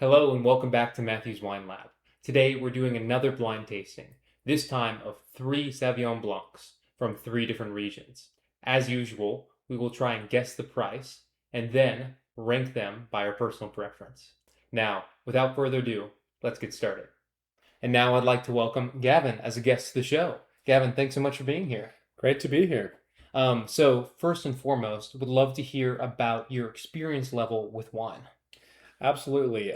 Hello and welcome back to Matthew's Wine Lab. Today we're doing another blind tasting, this time of 3 Sauvignon Blancs from 3 different regions. As usual, we will try and guess the price and then rank them by our personal preference. Now, without further ado, let's get started. And now I'd like to welcome Gavin as a guest to the show. Gavin, thanks so much for being here. Great to be here. So first and foremost, would love to hear about your experience level with wine. Absolutely.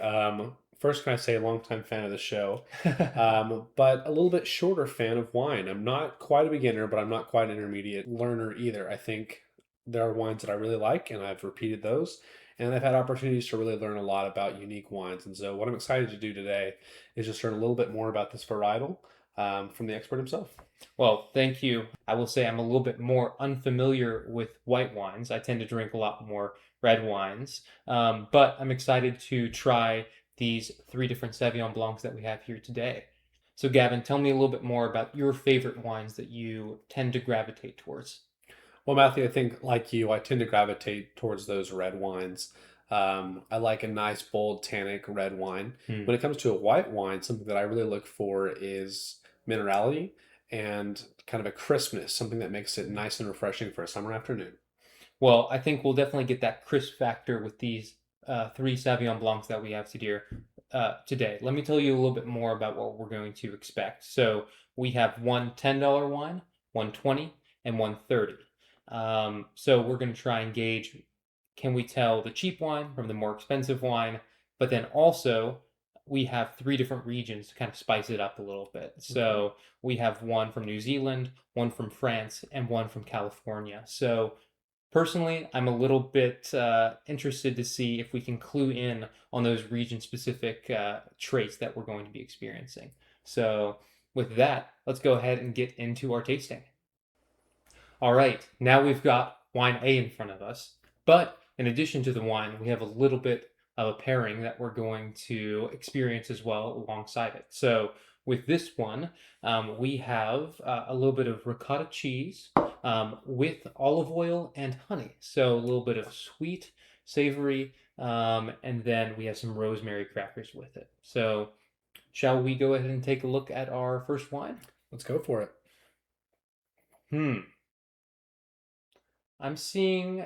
First, can I say, longtime fan of the show, but a little bit shorter fan of wine. I'm not quite a beginner, but I'm not quite an intermediate learner either. I think there are wines that I really like, and I've repeated those. And I've had opportunities to really learn a lot about unique wines. And so, what I'm excited to do today is just learn a little bit more about this varietal from the expert himself. Well, thank you. I will say I'm a little bit more unfamiliar with white wines. I tend to drink a lot more red wines, but I'm excited to try these 3 different Sauvignon Blancs that we have here today. So, Gavin, tell me a little bit more about your favorite wines that you tend to gravitate towards. Well, Matthew, I think like you, I tend to gravitate towards those red wines. I like a nice, bold, tannic red wine. Hmm. When it comes to a white wine, something that I really look for is minerality and kind of a crispness, something that makes it nice and refreshing for a summer afternoon. Well, I think we'll definitely get that crisp factor with these 3 Sauvignon Blancs that we have today. Let me tell you a little bit more about what we're going to expect. So we have one $10 wine, one 20, and one 30. So we're going to try and gauge, can we tell the cheap wine from the more expensive wine? But then also we have 3 different regions to kind of spice it up a little bit. So we have one from New Zealand, one from France, and one from California. So personally, I'm a little bit interested to see if we can clue in on those region-specific traits that we're going to be experiencing. So with that, let's go ahead and get into our tasting. All right, now we've got wine A in front of us, but in addition to the wine, we have a little bit of a pairing that we're going to experience as well alongside it. So with this one, we have a little bit of ricotta cheese with olive oil and honey. So a little bit of sweet, savory, and then we have some rosemary crackers with it. So shall we go ahead and take a look at our first wine? Let's go for it. Hmm. I'm seeing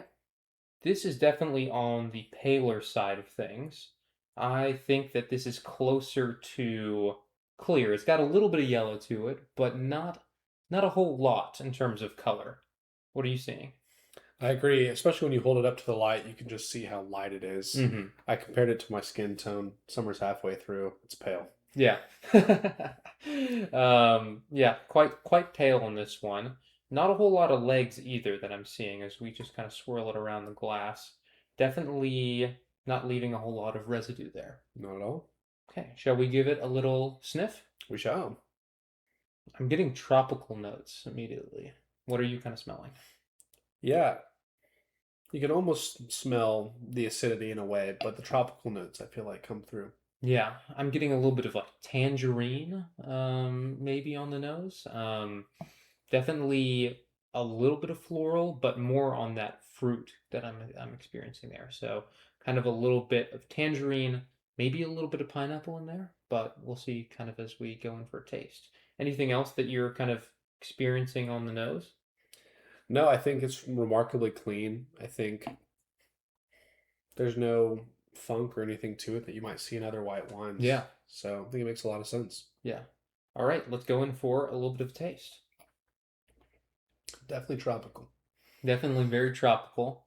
this is definitely on the paler side of things. I think that this is closer to clear. It's got a little bit of yellow to it, but not a whole lot in terms of color. What are you seeing? I agree, especially when you hold it up to the light, you can just see how light it is. Mm-hmm. I compared it to my skin tone. Summer's halfway through. It's pale. Yeah. Yeah, quite pale on this one. Not a whole lot of legs either that I'm seeing as we just kind of swirl it around the glass. Definitely not leaving a whole lot of residue there. Not at all. Okay, shall we give it a little sniff? We shall. I'm getting tropical notes immediately. What are you kind of smelling? Yeah, you can almost smell the acidity in a way, but the tropical notes I feel like come through. Yeah, I'm getting a little bit of like tangerine, maybe on the nose. Definitely a little bit of floral, but more on that fruit that I'm experiencing there. So kind of a little bit of tangerine, maybe a little bit of pineapple in there, but we'll see kind of as we go in for a taste. Anything else that you're kind of experiencing on the nose? No, I think it's remarkably clean. I think there's no funk or anything to it that you might see in other white wines. Yeah, So I think it makes a lot of sense. yeah. All right, let's go in for a little bit of taste. Definitely tropical. Definitely very tropical.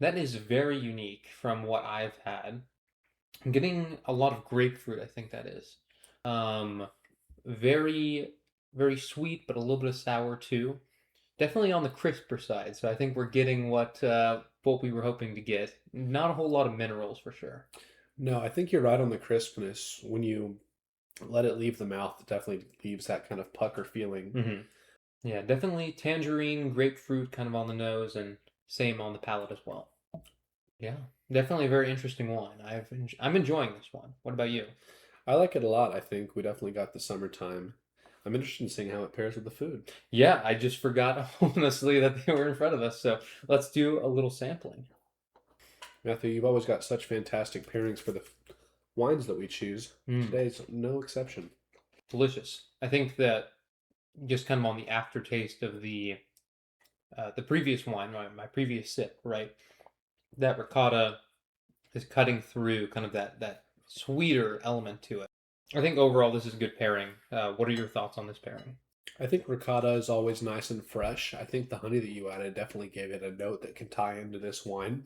That is very unique from what I've had. I'm getting a lot of grapefruit, I think that is. Um, very, very sweet, but a little bit of sour too. Definitely on the crisper side, so I think we're getting what we were hoping to get. Not a whole lot of minerals for sure. No, I think you're right on the crispness. When you let it leave the mouth, it definitely leaves that kind of pucker feeling. Hmm. Yeah, definitely tangerine, grapefruit kind of on the nose, and same on the palate as well. Yeah, definitely a very interesting wine. I'm enjoying this one. What about you? I like it a lot. I think we definitely got the summertime. I'm interested in seeing how it pairs with the food. Yeah, I just forgot honestly that they were in front of us. So let's do a little sampling. Matthew, you've always got such fantastic pairings wines that we choose. Mm, Today's no exception. delicious. I think that just kind of on the aftertaste of the previous wine, my previous sip, right? That ricotta is cutting through kind of that sweeter element to it. I think overall this is a good pairing. What are your thoughts on this pairing? I think ricotta is always nice and fresh. I think the honey that you added definitely gave it a note that can tie into this wine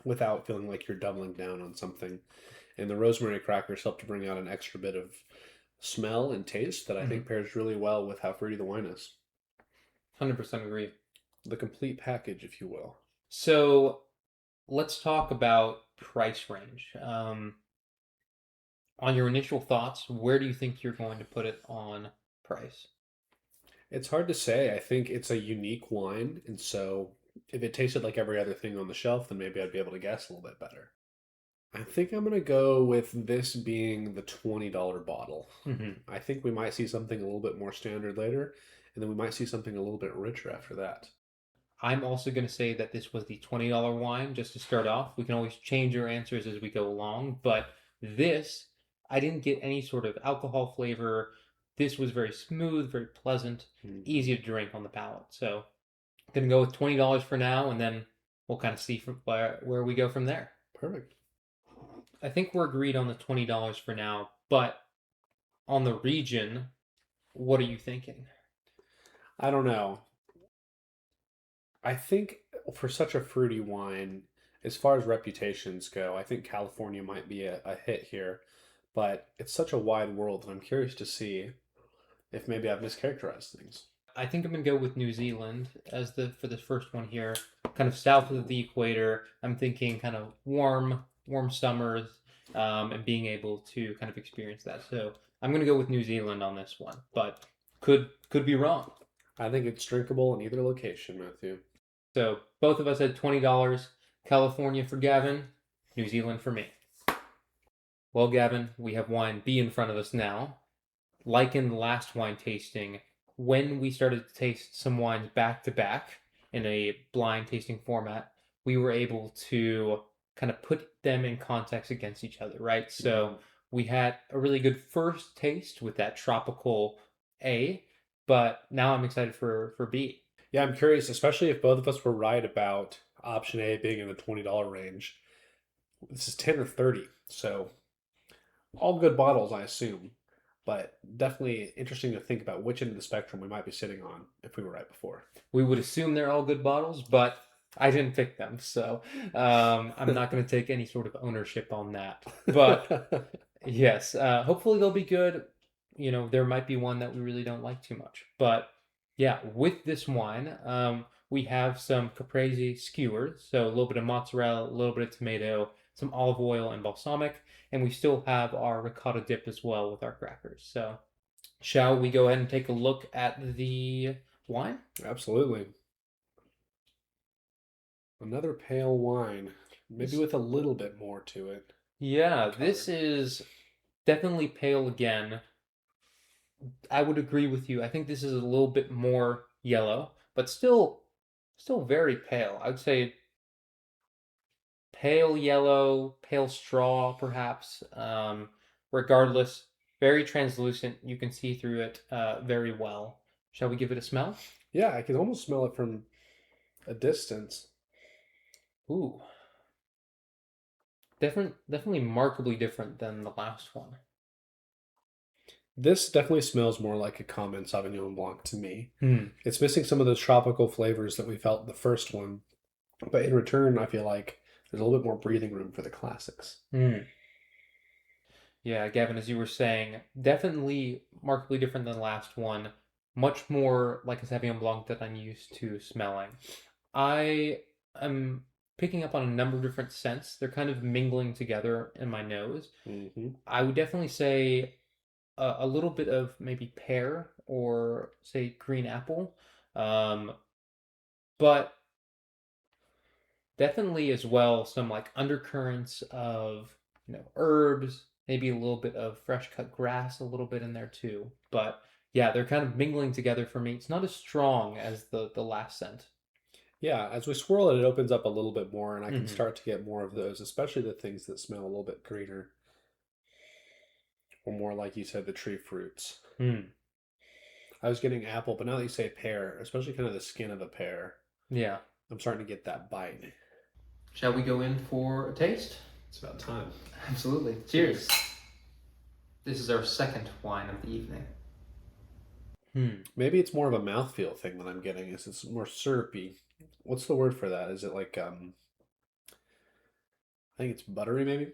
without feeling like you're doubling down on something. And the rosemary crackers help to bring out an extra bit of smell and taste that I Mm-hmm. think pairs really well with how fruity the wine is. 100% agree. The complete package, if you will. So let's talk about price range. On your initial thoughts, where do you think you're going to put it on price? It's hard to say. I think it's a unique wine, and so if it tasted like every other thing on the shelf, then maybe I'd be able to guess a little bit better. I think I'm gonna go with this being the $20 bottle. Mm-hmm. I think we might see something a little bit more standard later, and then we might see something a little bit richer after that. I'm also going to say that this was the $20 wine just to start off. We can always change our answers as we go along, but this, I didn't get any sort of alcohol flavor. This was very smooth, very pleasant, Mm, easy to drink on the palate. So, I'm going to go with $20 for now, and then we'll kind of see from where we go from there. perfect. I think we're agreed on the $20 for now, but on the region, what are you thinking? I don't know. I think for such a fruity wine, as far as reputations go, I think California might be a hit here, but it's such a wide world that I'm curious to see if maybe I've mischaracterized things. I think I'm gonna go with New Zealand as the for the first one here, kind of south of the equator. I'm thinking kind of warm summers, and being able to kind of experience that. So I'm gonna go with New Zealand on this one, but could be wrong. I think it's drinkable in either location, Matthew. So both of us had $20. California for Gavin, New Zealand for me. Well, Gavin, we have wine B in front of us now. Like in the last wine tasting, when we started to taste some wines back to back in a blind tasting format, we were able to kind of put them in context against each other, right? So Mhm. we had a really good first taste with that tropical A, but now I'm excited for B. Yeah, I'm curious, especially if both of us were right about option A being in the $20 range. This is 10 or 30, so all good bottles, I assume, but definitely interesting to think about which end of the spectrum we might be sitting on if we were right before. We would assume they're all good bottles, but I didn't pick them, so I'm not going to take any sort of ownership on that. But yes, hopefully they'll be good. You know, there might be one that we really don't like too much. But yeah, with this wine, we have some caprese skewers, so a little bit of mozzarella, a little bit of tomato, some olive oil, and balsamic, and we still have our ricotta dip as well with our crackers. So, shall we go ahead and take a look at the wine? Absolutely. Another pale wine, maybe This, with a little bit more to it yeah, in this color. is definitely pale again. I would agree with you. I think this is a little bit more yellow, but still very pale. I would say pale yellow, pale straw, perhaps. Regardless, very translucent. You can see through it very well. Shall we give it a smell? Yeah, I can almost smell it from a distance. Ooh, definitely markedly different than the last one. This definitely smells more like a common Sauvignon Blanc to me. Hmm. It's missing some of those tropical flavors that we felt in the first one, but in return, I feel like there's a little bit more breathing room for the classics. Hmm. Yeah, Gavin, as you were saying, definitely markedly different than the last one. Much more like a Sauvignon Blanc that I'm used to smelling. I am picking up on a number of different scents. They're kind of mingling together in my nose. Hmm. I would definitely say a little bit of maybe pear or say green apple, um, but definitely as well some like undercurrents of herbs, maybe a little bit of fresh cut grass, a little bit in there too. But yeah, they're kind of mingling together for me. It's not as strong as the last scent. Yeah, as we swirl it, it opens up a little bit more, and I can Hmm. start to get more of those, especially the things that smell a little bit greener. or more like you said, the tree fruits. Hmm. I was getting apple, but now that you say pear, especially kind of the skin of a pear, Yeah. I'm starting to get that bite. Shall we go in for a taste? It's about time. Absolutely. Cheers. This is our second wine of the evening. Hmm. Maybe it's more of a mouthfeel thing that I'm getting. Is it's more syrupy. What's the word for that? Is it like I think it's buttery maybe?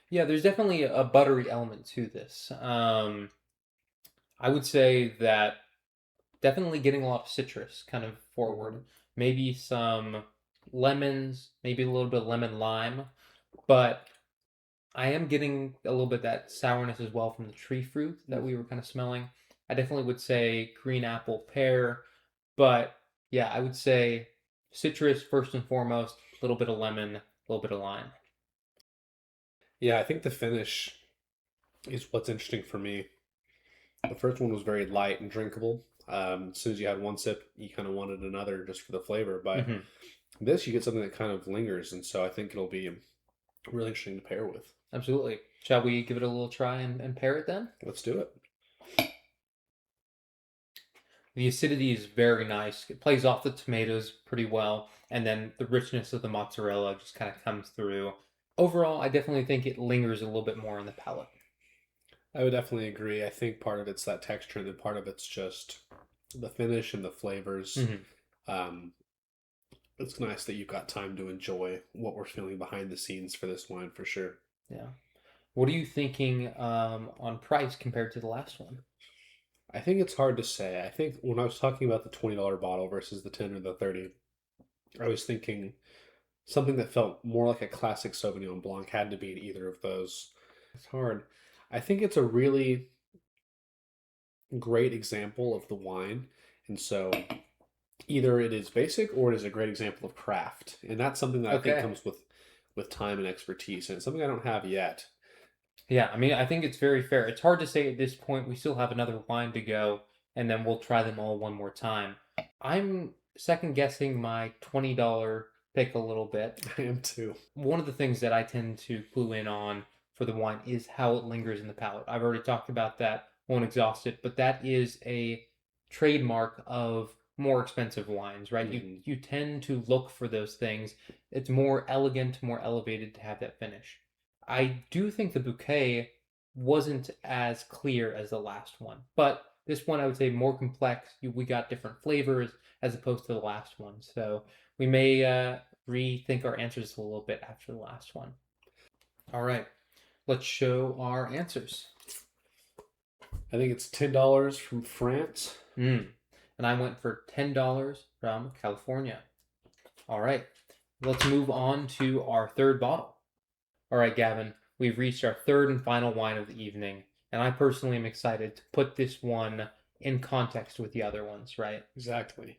Yeah, there's definitely a buttery element to this. I would say that definitely getting a lot of citrus kind of Hmm. forward. Maybe some lemons, maybe a little bit of lemon lime, but I am getting a little bit that sourness as well from the tree fruit that we were kind of smelling. I definitely would say green apple, pear, but yeah, I would say citrus first and foremost, a little bit of lemon, a little bit of lime. Yeah, I think the finish is what's interesting for me. The first one was very light and drinkable. As soon as you had one sip, you kind of wanted another just for the flavor. But Hmm. this, you get something that kind of lingers, and so I think it'll be really interesting to pair with. Absolutely. Shall we give it a little try and pair it then? Let's do it. The acidity is very nice. It plays off the tomatoes pretty well, and then the richness of the mozzarella just kind of comes through. Overall, I definitely think it lingers a little bit more in the palate. I would definitely agree. I think part of it's that texture, and then part of it's just the finish and the flavors. Hmm. Um, it's nice that you've got time to enjoy what we're feeling behind the scenes for this wine for sure. Yeah. What are you thinking on price compared to the last one? I think it's hard to say. I think when I was talking about the $20 bottle versus the 10 or the 30, I was thinking something that felt more like a classic Sauvignon Blanc had to be in either of those. It's hard. I think it's a really great example of the wine. And so either it is basic or it is a great example of craft. And that's something that I think Okay. comes with time and expertise. And it's something I don't have yet. Yeah, I mean, I think it's very fair. It's hard to say at this point. We still have another wine to go, and then we'll try them all one more time. I'm second guessing my $20 pick a little bit. I am too. One of the things that I tend to clue in on for the wine is how it lingers in the palate. I've already talked about that, won't exhaust it, but that is a trademark of more expensive wines, right? You Hmm. you tend to look for those things. It's more elegant, more elevated to have that finish. I do think the bouquet wasn't as clear as the last one, but this one I would say more complex. We got different flavors as opposed to the last one, so we may rethink our answers a little bit after the last one. All right, let's show our answers. I think it's $10 from France. Mm. And I went for $10 from California. All right, let's move on to our third bottle. All right, Gavin, we've reached our third and final wine of the evening, and I personally am excited to put this one in context with the other ones, right? Exactly.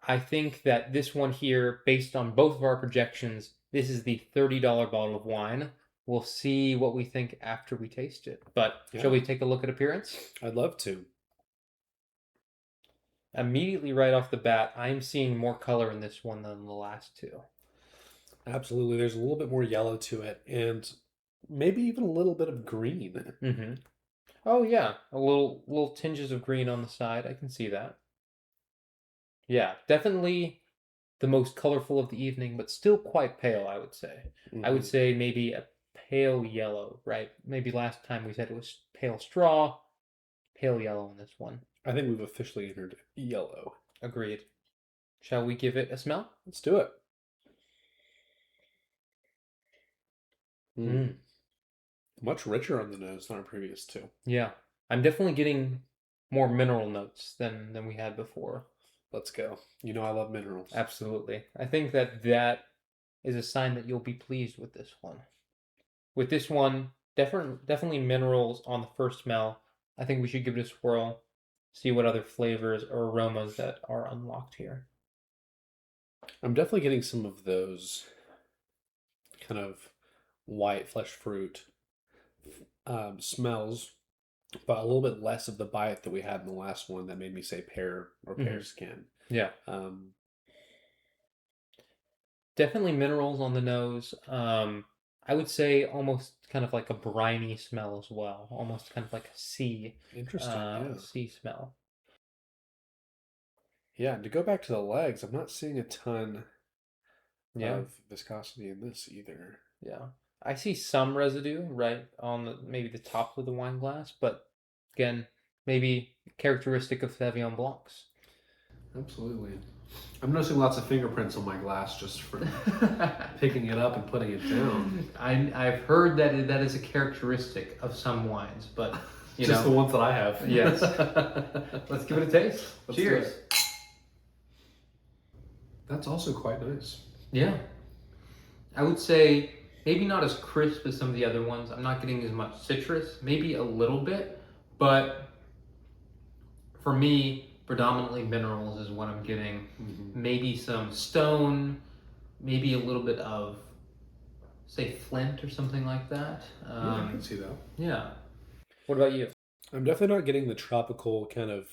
I think that this one here, based on both of our projections, this is the $30 bottle of wine. We'll see what we think after we taste it. But shall Yeah, we take a look at appearance? I'd love to. Immediately right off the bat, I'm seeing more color in this one than the last two. Absolutely. There's a little bit more yellow to it and maybe even a little bit of green. Mm-hmm. Oh yeah, a little tinges of green on the side. I can see that. Yeah, definitely the most colorful of the evening, but still quite pale, I would say. I would Hmm. say maybe a pale yellow, right? Maybe last time we said it was pale straw, pale yellow in this one. I think we've officially entered yellow. Agreed. Shall we give it a smell? Let's do it. Mm, Mm. Much richer on the nose than our previous two. yeah. I'm definitely getting more mineral notes than we had before. Let's go. You know I love minerals. Absolutely. I think that that is a sign that you'll be pleased with this one. With this one, definitely minerals on the first smell. I think we should give it a swirl, see what other flavors or aromas that are unlocked here. I'm definitely getting some of those kind of white flesh fruit smells, but a little bit less of the bite that we had in the last one that made me say pear or pear Hmm. skin. Yeah, Um, definitely minerals on the nose. I would say almost kind of like a briny smell as well, almost kind of like a Interesting, yeah. sea smell. Yeah, and to go back to the legs, I'm not seeing a ton Yeah, of viscosity in this either. yeah. I see some residue right on maybe the top of the wine glass, but again, maybe characteristic of Sauvignon Blancs. Absolutely. I'm noticing lots of fingerprints on my glass just from picking it up and putting it down. I've heard that that is a characteristic of some wines, but you Just know, the ones that I have. yes. Let's give it a taste. Let's do Cheers. it. That's also quite nice. Yeah. I would say maybe not as crisp as some of the other ones. I'm not getting as much citrus, maybe a little bit, but for me, predominantly minerals is what I'm getting. Maybe some stone, maybe a little bit of, say, flint or something like that. Yeah, I can see that. Yeah. What about you? I'm definitely not getting the tropical kind of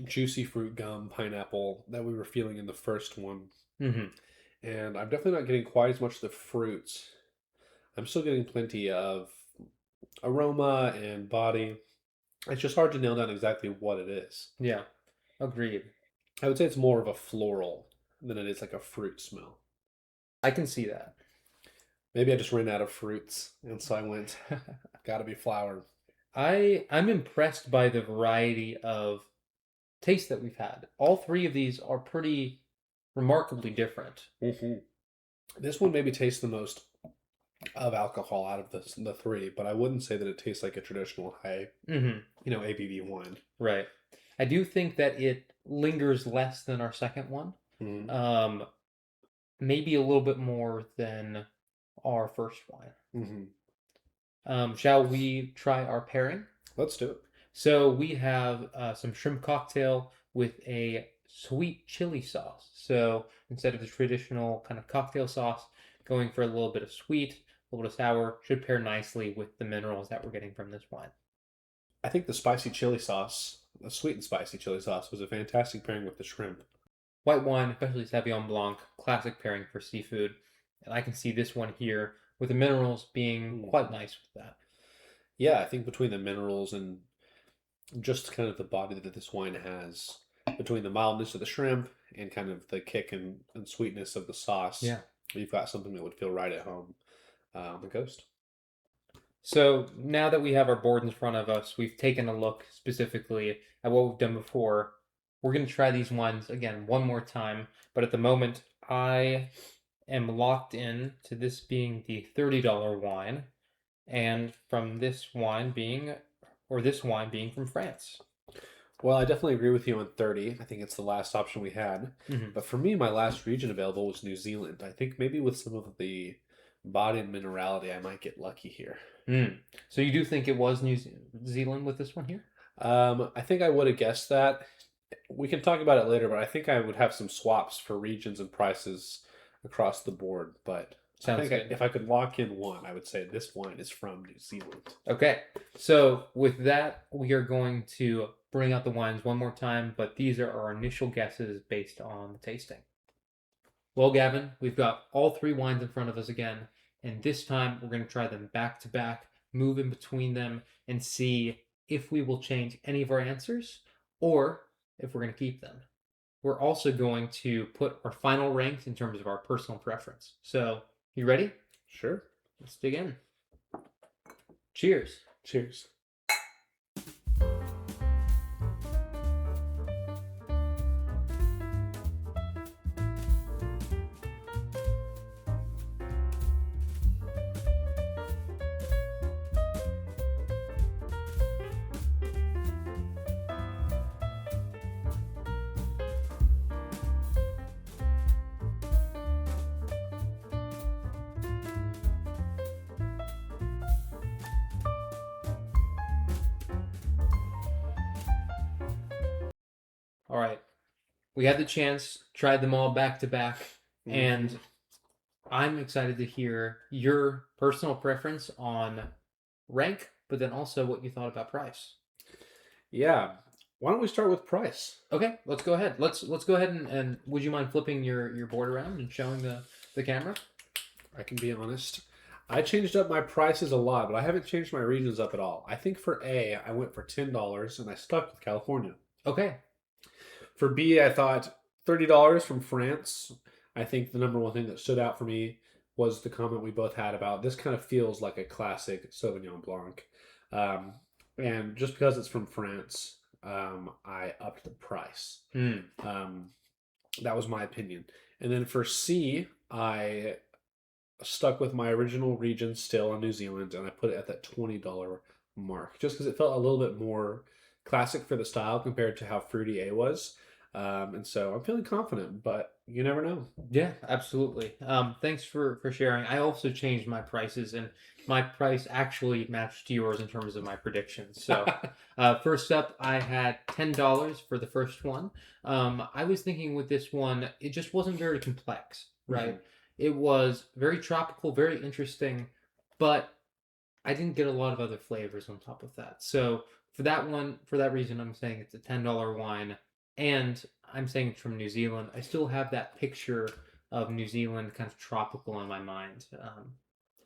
juicy fruit gum pineapple that we were feeling in the first one. Mm-hmm. And I'm definitely not getting quite as much of the fruits. I'm still getting plenty of aroma and body. It's just hard to nail down exactly what it is. Yeah. Agreed. I would say it's more of a floral than it is like a fruit smell. I can see that. Maybe I just ran out of fruits, and so I went, gotta be flower. I'm impressed by the variety of tastes that we've had. All three of these are pretty remarkably different. This one maybe tastes the most of alcohol out of the three, but I wouldn't say that it tastes like a traditional high, Mm-hmm. ABV wine. Right. I do think that it lingers less than our second one. Mm-hmm. Maybe a little bit more than our first wine. Mm-hmm. Shall we try our pairing? Let's do it. So we have some shrimp cocktail with a sweet chili sauce. So instead of the traditional kind of cocktail sauce, going for a little bit of sweet, a little bit of sour, should pair nicely with the minerals that we're getting from this wine. I think the spicy chili sauce, the sweet and spicy chili sauce, was a fantastic pairing with the shrimp. White wine, especially Sauvignon Blanc, classic pairing for seafood. And I can see this one here with the minerals being quite nice with that. Yeah, I think between the minerals and just kind of the body that this wine has, between the mildness of the shrimp and kind of the kick and sweetness of the sauce, Yeah. you've got something that would feel right at home on the coast. So now that we have our board in front of us, we've taken a look specifically at what we've done before. We're going to try these wines again one more time, but at the moment, I am locked in to this being the $30 wine, and from this wine being from France. Well, I definitely agree with you on 30. I think it's the last option we had. Mm-hmm. But for me, my last region available was New Zealand. I think maybe with some of the body and minerality, I might get lucky here. So you do think it was New Zealand with this one here? I think I would have guessed that. We can talk about it later, but I think I would have some swaps for regions and prices across the board. But Sounds I think good. if I could lock in one, I would say this wine is from New Zealand. Okay, so with that, we are going to bring out the wines one more time, but these are our initial guesses based on the tasting. Well, Gavin, we've got all three wines in front of us again, and this time we're going to try them back to back, move in between them, and see if we will change any of our answers or if we're going to keep them. We're also going to put our final ranks in terms of our personal preference. So, you ready? Sure. Let's dig in. Cheers. Cheers. All right. We had the chance, tried them all back to back, and I'm excited to hear your personal preference on rank, but then also what you thought about price. Yeah. Why don't we start with price? Okay, let's go ahead. Let's go ahead and would you mind flipping your board around and showing the camera? I can be honest. I changed up my prices a lot, but I haven't changed my regions up at all. I think for A, I went for $10 and I stuck with California. Okay. For B, I thought $30 from France. I think the number one thing that stood out for me was the comment we both had about this kind of feels like a classic Sauvignon Blanc. Um, and just because it's from France, I upped the price. Mm. That was my opinion. And then for C, I stuck with my original region still in New Zealand, and I put it at that $20 mark, just because it felt a little bit more classic for the style compared to how fruity A was. And so I'm feeling confident, but you never know. Yeah, absolutely. Thanks for sharing. I also changed my prices, and my price actually matched yours in terms of my predictions. So, first up, I had $10 for the first one. I was thinking with this one, it just wasn't very complex, right? Mhm. It was very tropical, very interesting, but I didn't get a lot of other flavors on top of that. So for that one, for that reason, I'm saying it's a $10 wine, and I'm saying it's from New Zealand. I still have that picture of New Zealand kind of tropical in my mind.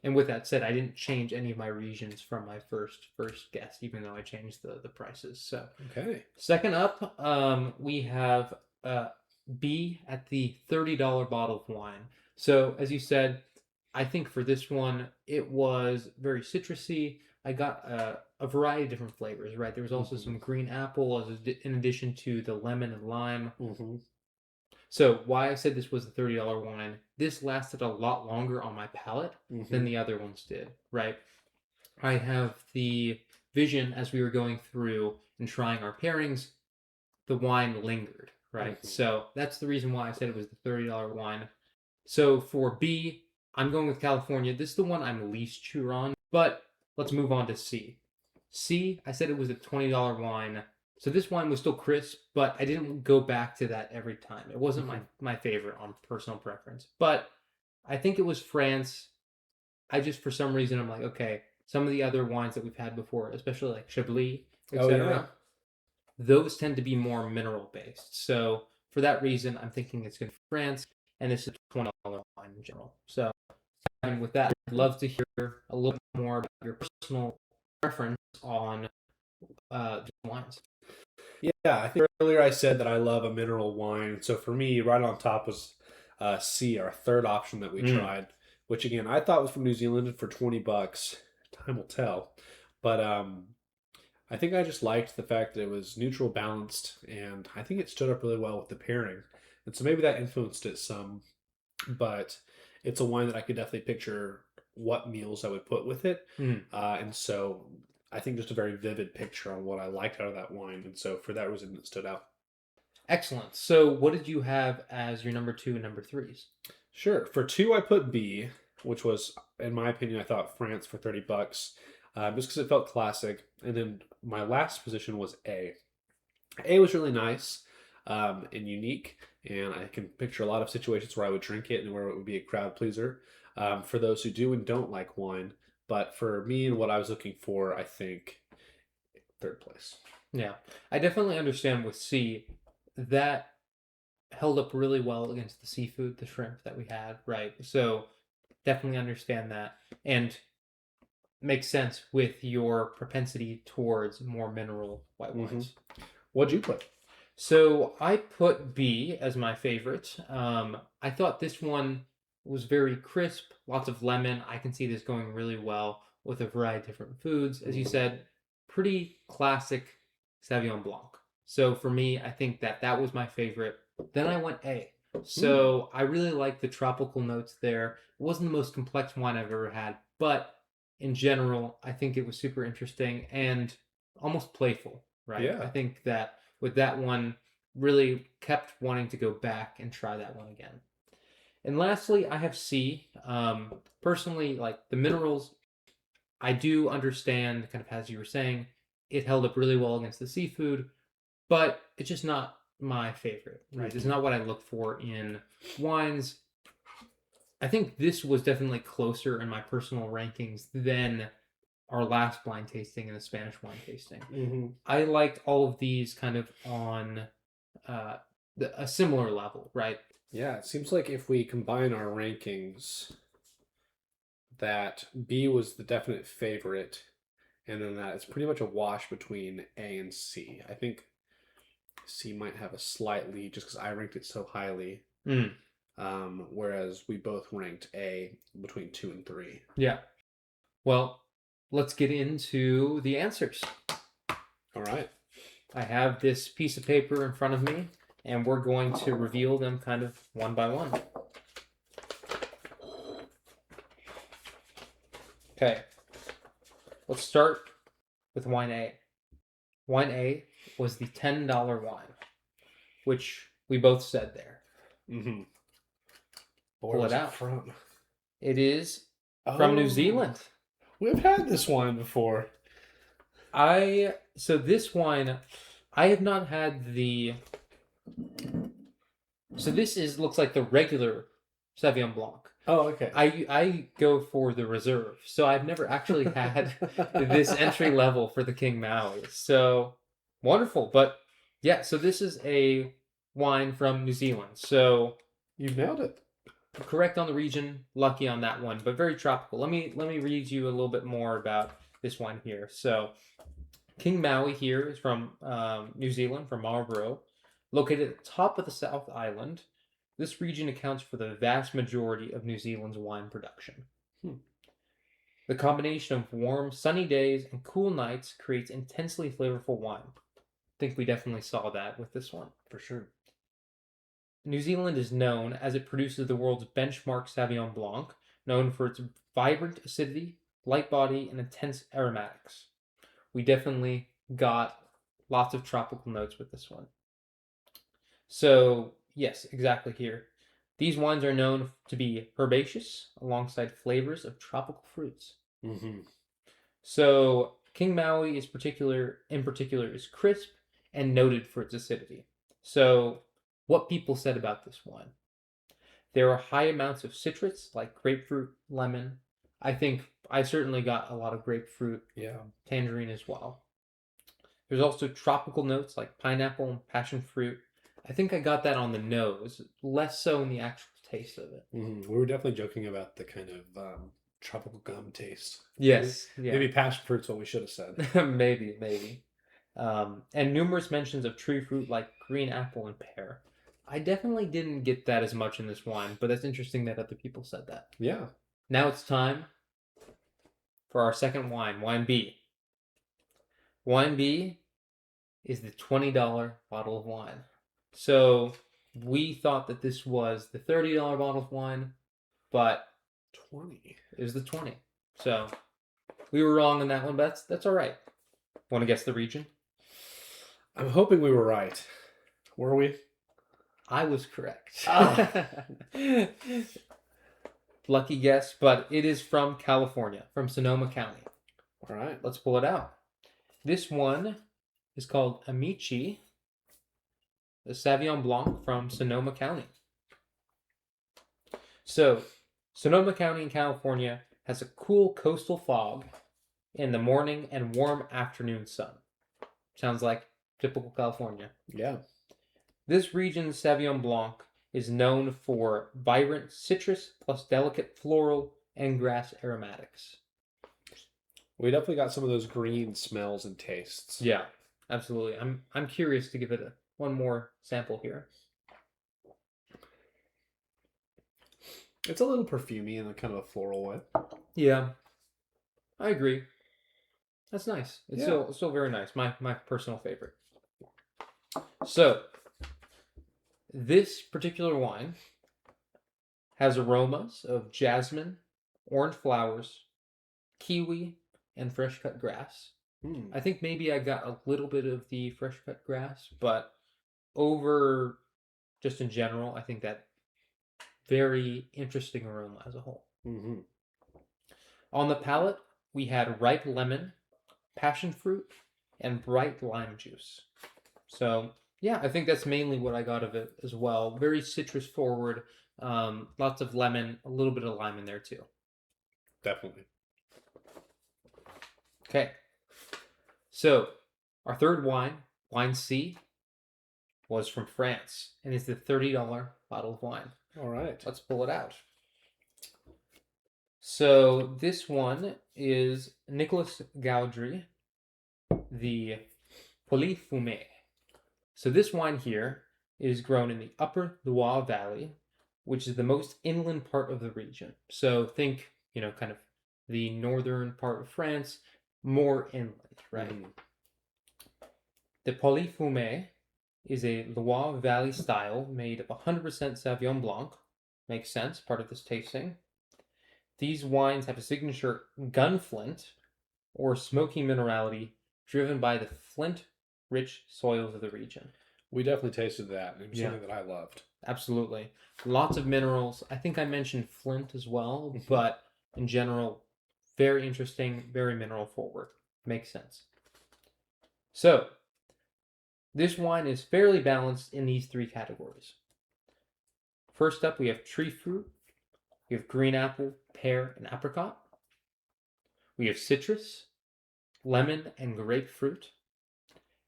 And with that said, I didn't change any of my regions from my first guess, even though I changed the prices. So Okay. second up, we have B at the $30 bottle of wine. So as you said, I think for this one, it was very citrusy. I got a variety of different flavors, right? There was also Hmm. some green apple in addition to the lemon and lime. Hmm. So why I said this was a $30 wine, this lasted a lot longer on my palate than Hmm. the other ones did, right? I have the vision as we were going through and trying our pairings, the wine lingered, right? Hmm. So that's the reason why I said it was the $30 wine. So for B, I'm going with California. This is the one I'm least sure on, but let's move on to C. C, I said it was a $20 wine. So this wine was still crisp, but I didn't go back to that every time. It wasn't Hmm. my favorite on personal preference. But I think it was France. I just for some reason I'm like, okay, some of the other wines that we've had before, especially like Chablis, Oh yeah. etc., those tend to be more mineral based. So for that reason, I'm thinking it's going to be France, and this is a $20 wine in general. So and with that, I'd love to hear a little more about your personal preference on the wines. Yeah, I think earlier I said that I love a mineral wine. So for me, right on top was C, our third option that we Mm. tried, which again I thought was from New Zealand for $20. Time will tell. But I think I just liked the fact that it was neutral balanced, and I think it stood up really well with the pairing. And so maybe that influenced it some, but it's a wine that I could definitely picture what meals I would put with it. Mm. And so I think just a very vivid picture on what I liked out of that wine. And so for that reason, it stood out. Excellent. So what did you have as your number two and number threes? Sure. For two, I put B, which was, in my opinion, I thought France for $30, just because it felt classic. And then my last position was A. A was really nice and unique, and I can picture a lot of situations where I would drink it and where it would be a crowd pleaser for those who do and don't like wine. But for me and what I was looking for, I think third place. Yeah, I definitely understand with C that held up really well against the seafood, the shrimp that we had, right? So definitely understand that. And makes sense with your propensity towards more mineral white Hmm. wines. What'd you put? So I put B as my favorite. I thought this one was very crisp, lots of lemon. I can see this going really well with a variety of different foods. As you said, pretty classic Sauvignon Blanc. So for me, I think that that was my favorite. Then I went A. Mm. So I really like the tropical notes there. It wasn't the most complex wine I've ever had, but in general, I think it was super interesting and almost playful, right? I Yeah. think that with that one, really kept wanting to go back and try that one again. And lastly, I have C. Personally, like the minerals, I do understand, kind of as you were saying, it held up really well against the seafood, but it's just not my favorite, right? It's Hmm. not what I look for in wines. I think this was definitely closer in my personal rankings than our last blind tasting and the Spanish wine tasting. Hmm. I liked all of these kind of on uh, a similar level, right? Yeah. It seems like if we combine our rankings, that B was the definite favorite, and then that it's pretty much a wash between A and C. I think C might have a slight lead just because I ranked it so highly, Mm, whereas we both ranked A between 2 and 3. yeah. Well, let's get into the answers. All right. I have this piece of paper in front of me, and we're going to reveal them kind of one by one. Okay. Let's start with wine A. Wine A was the $10 wine, which we both said there. Mm-hmm. Pull it out. From? It is from New Oh, Zealand. We've had this wine before. So this wine, I have not had the. So this looks like the regular Sauvignon Blanc. Oh, okay. I go for the reserve, so I've never actually had this entry level for the King Maui. So wonderful, but yeah. So this is a wine from New Zealand. So You nailed it. correct on the region, lucky on that one, but very tropical. Let me read you a little bit more about this wine here. So King Maui here is from New Zealand, from Marlborough, located at the top of the South Island. This region accounts for the vast majority of New Zealand's wine production. The combination of warm, sunny days and cool nights creates intensely flavorful wine. I think we definitely saw that with this one. For sure. New Zealand is known as it produces the world's benchmark Sauvignon Blanc, known for its vibrant acidity, light body, and intense aromatics. We definitely got lots of tropical notes with this one. So, yes, exactly here. These wines are known to be herbaceous alongside flavors of tropical fruits. Mm-hmm. So, King Maui in particular is crisp and noted for its acidity. So, what people said about this wine. There are high amounts of citrus like grapefruit, lemon. I think I certainly got a lot of grapefruit, tangerine as well. There's also tropical notes like pineapple and passion fruit. I think I got that on the nose, less so in the actual taste of it. Mm-hmm. We were definitely joking about the kind of tropical gum taste. Yes. Maybe passion fruit's what we should have said. Maybe. And numerous mentions of tree fruit like green apple and pear. I definitely didn't get that as much in this wine, but that's interesting that other people said that. Yeah. Now it's time for our second wine, wine B. Wine B is the $20 bottle of wine. So we thought that this was the $30 bottle of wine, but 20. It was the 20. So we were wrong on that one, but that's all right. Want to guess the region? I'm hoping we were right. Were we? I was correct. Ah. Lucky guess, but it is from California, from Sonoma County. All right. Let's pull it out. This one is called Amici, the Sauvignon Blanc from Sonoma County. So, Sonoma County in California has a cool coastal fog in the morning and warm afternoon sun. Sounds like typical California. Yeah. This region's Sauvignon Blanc is known for vibrant citrus plus delicate floral and grass aromatics. We definitely got some of those green smells and tastes. Yeah, absolutely. I'm curious to give it one more sample here. It's a little perfumey in a kind of a floral way. Yeah, I agree. That's nice. It's Yeah. still very nice. My personal favorite. So, this particular wine has aromas of jasmine, orange flowers, kiwi, and fresh cut grass. I think maybe I got a little bit of the fresh cut grass, but over just in general, I think that very interesting aroma as a whole. Mm-hmm. On the palate, we had ripe lemon, passion fruit, and bright lime juice. So, yeah, I think that's mainly what I got of it as well. Very citrus forward, lots of lemon, a little bit of lime in there too. Definitely. Okay. So, our third wine, wine C, was from France and is the $30 bottle of wine. All right. Let's pull it out. So this one is Nicolas Gaudry, the Pouilly-Fume. So this wine here is grown in the upper Loire Valley, which is the most inland part of the region. So think, kind of the northern part of France, more inland, right? Mm-hmm. The Pouilly-Fume is a Loire Valley style made of 100% Sauvignon Blanc. Makes sense, part of this tasting. These wines have a signature gunflint or smoky minerality driven by the flint-rich soils of the region. We definitely tasted that. It was Yeah, something that I loved. absolutely. Lots of minerals. I think I mentioned flint as well, Mm-hmm. but in general, very interesting, very mineral forward. Makes sense. So, this wine is fairly balanced in these three categories. First up, we have tree fruit, we have green apple, pear, and apricot. We have citrus, lemon, and grapefruit.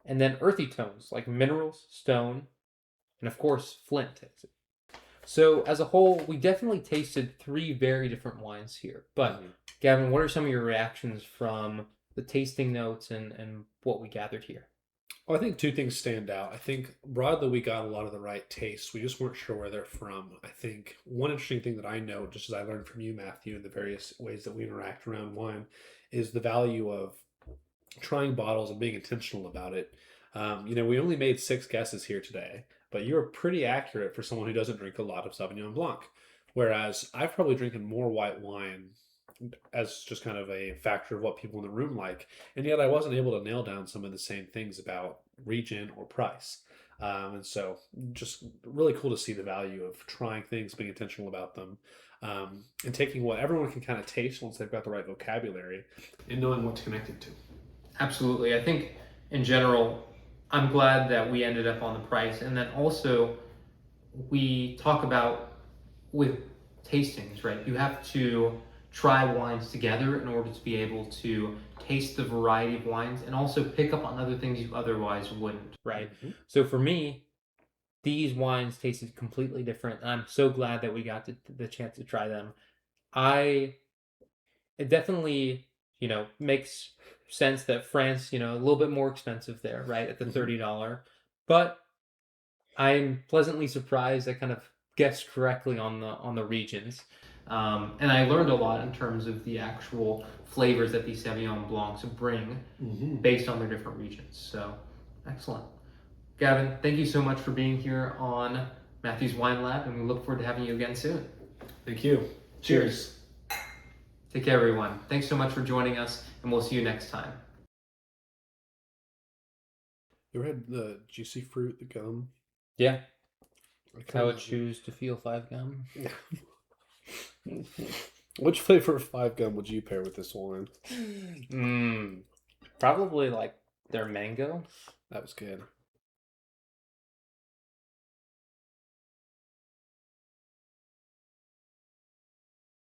And then earthy tones like minerals, stone, and of course, flint. So, as a whole, we definitely tasted three very different wines here. But, Mm-hmm. Gavin, what are some of your reactions from the tasting notes and what we gathered here? Well, I think two things stand out. I think broadly we got a lot of the right tastes. We just weren't sure where they're from. I think one interesting thing that I know, just as I learned from you, Matthew, in the various ways that we interact around wine, is the value of trying bottles and being intentional about it. We only made 6 guesses here today, but you were pretty accurate for someone who doesn't drink a lot of Sauvignon Blanc. Whereas I've probably drinking more white wine as just kind of a factor of what people in the room like, and yet I wasn't able to nail down some of the same things about region or price. And so, just really cool to see the value of trying things, being intentional about them, and taking what everyone can kind of taste once they've got the right vocabulary and knowing what to connect it to. Absolutely. I think in general, I'm glad that we ended up on the price. And then also, we talk about with tastings, right? You have to try wines together in order to be able to taste the variety of wines and also pick up on other things you otherwise wouldn't, right? Mm-hmm. So for me, these wines tasted completely different. And I'm so glad that we got the chance to try them. I it definitely, makes sense that France, a little bit more expensive there, right? At the Mm-hmm. $30. But I'm pleasantly surprised I kind of guessed correctly on the regions. And I learned a lot in terms of the actual flavors that these Sauvignon Blancs bring Mm-hmm. based on their different regions. So, excellent. Gavin, thank you so much for being here on Matthew's Wine Lab, and we look forward to having you again soon. Thank you. Cheers. Take care, everyone. Thanks so much for joining us, and we'll see you next time. You ever had the juicy fruit, the gum? Yeah, I would Kinda- choose to feel 5 gum. Which flavor of 5 gum would you pair with this wine? Probably like their mango. That was good.